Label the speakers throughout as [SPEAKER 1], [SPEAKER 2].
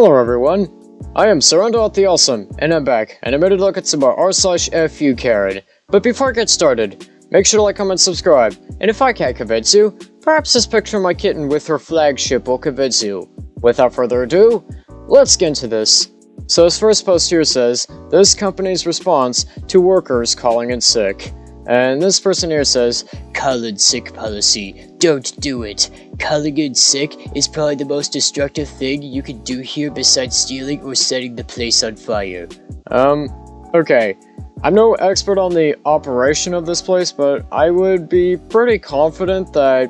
[SPEAKER 1] Hello everyone, I am Surrender the Awesome, and I'm back, and I'm ready to look at some more r/FYouKaren. But before I get started, make sure to like, comment, subscribe, and if I can't convince you, perhaps this picture of my kitten with her flagship will convince you. Without further ado, let's get into this. So this first post here says, this company's response to workers calling in sick. And this person here says, call in sick policy, don't do it. Calling in sick is probably the most destructive thing you can do here besides stealing or setting the place on fire. Okay. I'm no expert on the operation of this place, but I would be pretty confident that,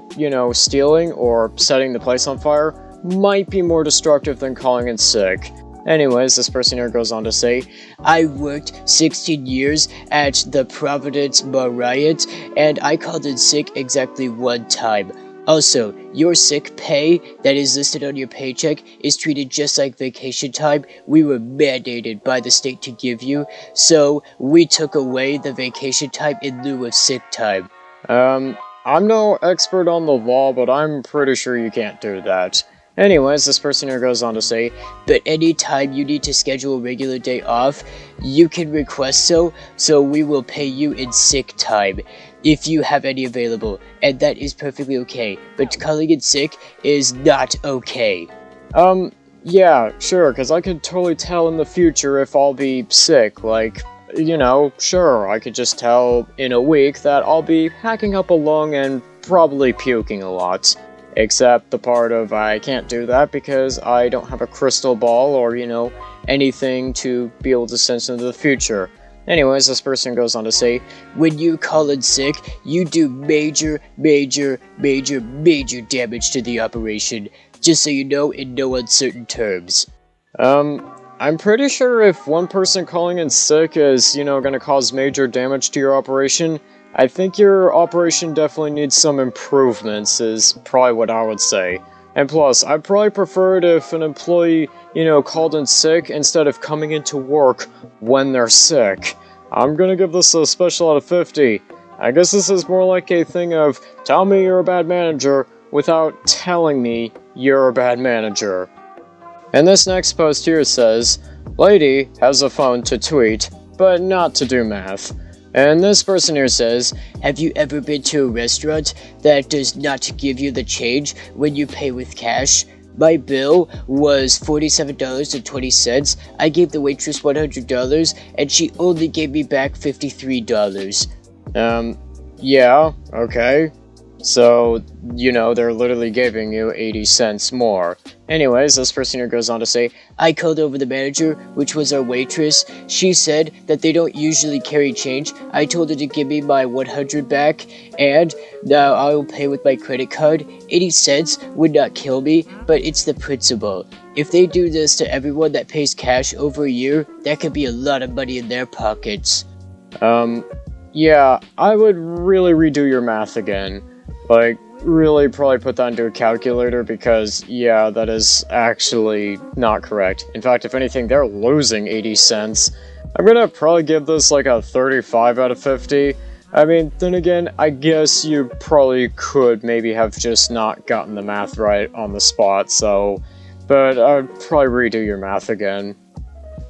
[SPEAKER 1] stealing or setting the place on fire might be more destructive than calling in sick. Anyways, this person here goes on to say, I worked 16 years at the Providence Marriott, and I called in sick exactly one time. Also, your sick pay that is listed on your paycheck is treated just like vacation time. We were mandated by the state to give you, so we took away the vacation time in lieu of sick time. I'm no expert on the law, but I'm pretty sure you can't do that. Anyways, this person here goes on to say, but anytime you need to schedule a regular day off, you can request so we will pay you in sick time if you have any available, and that is perfectly okay, but calling in sick is not okay. Yeah, sure, because I could totally tell in the future if I'll be sick, sure, I could just tell in a week that I'll be hacking up a lung and probably puking a lot. Except the part of I can't do that because I don't have a crystal ball or, anything to be able to sense into the future. Anyways, this person goes on to say, when you call in sick, you do major damage to the operation, just so you know in no uncertain terms. I'm pretty sure if one person calling in sick is, gonna cause major damage to your operation, I think your operation definitely needs some improvements, is probably what I would say. And plus, I'd probably prefer it if an employee, called in sick instead of coming into work when they're sick. I'm gonna give this a special out of 50. I guess this is more like a thing of, tell me you're a bad manager without telling me you're a bad manager. And this next post here says, lady has a phone to tweet, but not to do math. And this person here says, have you ever been to a restaurant that does not give you the change when you pay with cash? My bill was $47.20. I gave the waitress $100 and she only gave me back $53. Yeah, okay. So, they're literally giving you 80 cents more. Anyways, this person here goes on to say, I called over the manager, which was our waitress. She said that they don't usually carry change. I told her to give me my $100 back, and now I will pay with my credit card. 80 cents would not kill me, but it's the principle. If they do this to everyone that pays cash over a year, that could be a lot of money in their pockets. Yeah, I would really redo your math again. Really probably put that into a calculator because, yeah, that is actually not correct. In fact, if anything, they're losing 80 cents. I'm gonna probably give this a 35 out of 50. I mean, then again, I guess you probably could maybe have just not gotten the math right on the spot, but I'd probably redo your math again.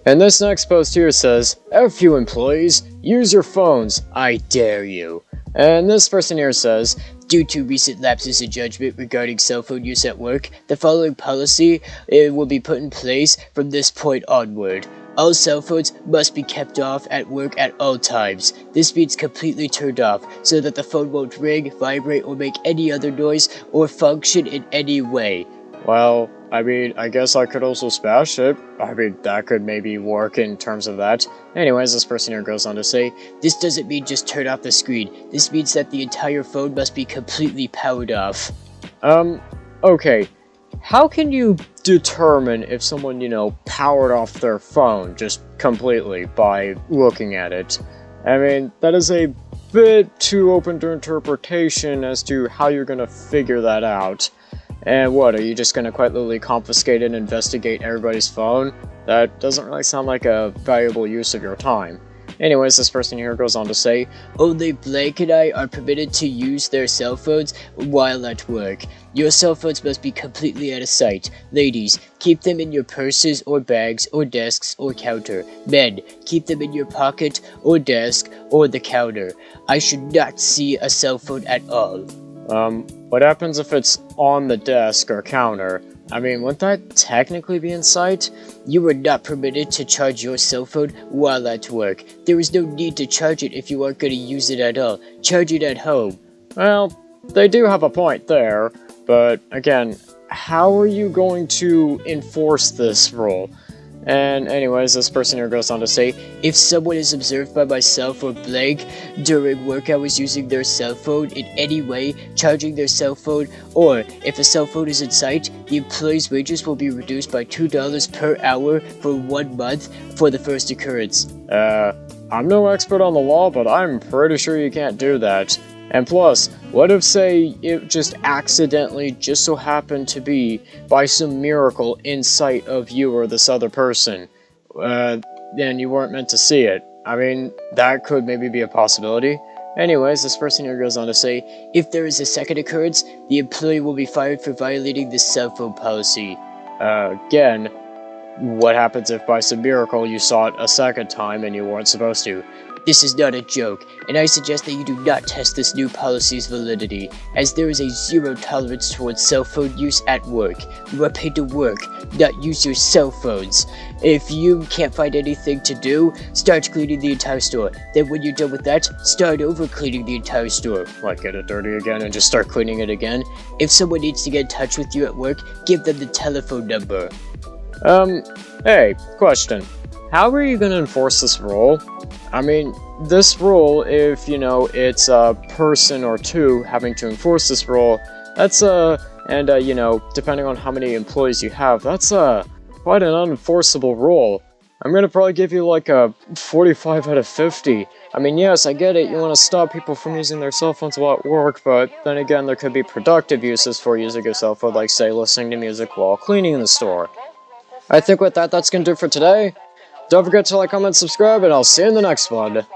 [SPEAKER 1] And this next post here says, F you employees, use your phones, I dare you. And this person here says, due to recent lapses in judgment regarding cell phone use at work, the following policy will be put in place from this point onward. All cell phones must be kept off at work at all times. This means completely turned off, so that the phone won't ring, vibrate, or make any other noise, or function in any way. Well, I guess I could also smash it. That could maybe work in terms of that. Anyways, this person here goes on to say, this doesn't mean just turn off the screen. This means that the entire phone must be completely powered off. Okay. How can you determine if someone, powered off their phone just completely by looking at it? That is a bit too open to interpretation as to how you're gonna figure that out. And what, are you just gonna quite literally confiscate and investigate everybody's phone? That doesn't really sound like a valuable use of your time. Anyways, this person here goes on to say, only Blake and I are permitted to use their cell phones while at work. Your cell phones must be completely out of sight. Ladies, keep them in your purses or bags or desks or counter. Men, keep them in your pocket or desk or the counter. I should not see a cell phone at all. What happens if it's on the desk or counter? I mean, wouldn't that technically be in sight? You are not permitted to charge your cell phone while at work. There is no need to charge it if you aren't going to use it at all. Charge it at home. Well, they do have a point there, but again, how are you going to enforce this rule? And anyways, this person here goes on to say, if someone is observed by myself or Blake during work hours using their cell phone in any way, charging their cell phone, or if a cell phone is in sight, the employee's wages will be reduced by $2 per hour for 1 month for the first occurrence. I'm no expert on the law, but I'm pretty sure you can't do that. And plus, what if, say, it just accidentally just so happened to be, by some miracle, in sight of you or this other person? Then you weren't meant to see it. I mean, that could maybe be a possibility. Anyways, this person here goes on to say, if there is a second occurrence, the employee will be fired for violating the cell phone policy. Again, what happens if by some miracle you saw it a second time and you weren't supposed to? This is not a joke, and I suggest that you do not test this new policy's validity, as there is a zero tolerance towards cell phone use at work. You are paid to work, not use your cell phones. If you can't find anything to do, start cleaning the entire store. Then when you're done with that, start over cleaning the entire store. Like, get it dirty again and just start cleaning it again. If someone needs to get in touch with you at work, give them the telephone number. Hey, question. How are you gonna enforce this rule? I mean, this rule, if, it's a person or two having to enforce this rule, that's, depending on how many employees you have, that's, quite an unenforceable rule. I'm gonna probably give you, like, a 45 out of 50. I mean, yes, I get it, you want to stop people from using their cell phones while at work, but then again, there could be productive uses for using a cell phone, like, say, listening to music while cleaning the store. I think with that, that's gonna do it for today. Don't forget to like, comment, subscribe, and I'll see you in the next one.